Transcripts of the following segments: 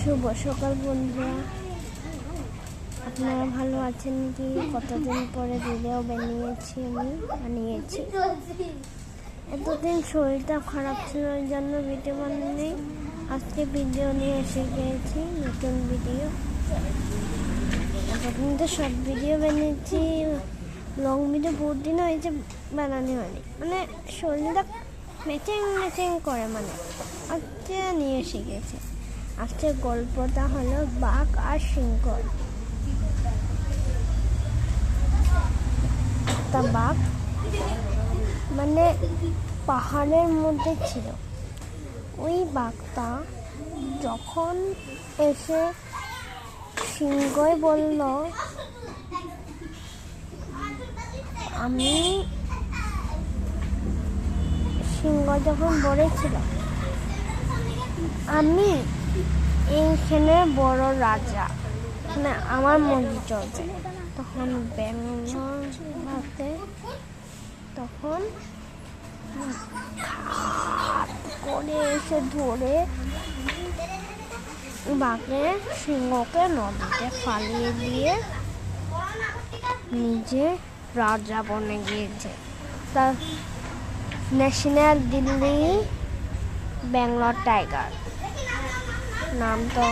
শুভ সকাল বন্ধুরা, আপনারা ভালো আছেন কি? কতদিন পরে ভিডিও বানিয়েছি। এতদিন শরীরটা খারাপ ছিল, ওই জন্য ভিডিও বানাইনি। আজকে ভিডিও নিয়ে এসে গিয়েছি, নতুন ভিডিও। এতদিন তো সব ভিডিও বানিয়েছি, লং ভিডিও বহুত দিন হয়েছে বানানো হয়নি, মানে শরীরটা ম্যাচিং করে, মানে আজকে নিয়ে এসে গেছে। আজকে গল্পটা হলো বাঘ আর সিংহ। একটা বাঘ মানে পাহাড়ের মধ্যে ছিল। ওই বাঘটা যখন এসে সিংহই বলল, আমি সিংহ যখন বলেছিল আমি এইখানে বড় রাজা, মানে আমার মর্জি চলছে, তখন তখন করে এসে ধরে বাঘে সিংহকে নদীতে ফালিয়ে দিয়ে নিজে রাজা বনে গিয়েছে। তার ন্যাশনাল দিল্লি ব্যাঙ্গালোর টাইগার নাম তো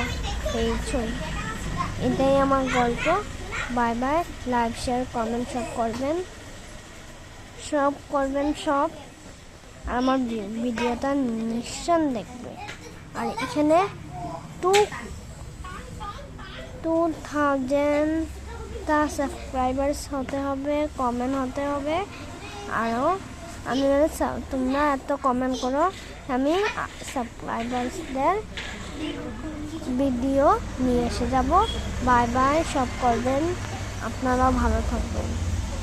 পেয়েছই। এটাই আমার গল্প। Bye bye. Like, share, comment সব করবেন। আর আমার ভিডিওটা নিশ্চয় দেখবে। আর এখানে 2000 সাবস্ক্রাইবার্স হতে হবে, কমেন্ট হতে হবে। আরও তোমরা এত কমেন্ট করো, আমি সাবস্ক্রাইবার্সদের ভিডিও নিয়ে এসে যাব। Bye bye. সব করবেন, আপনারাও ভালো থাকবেন।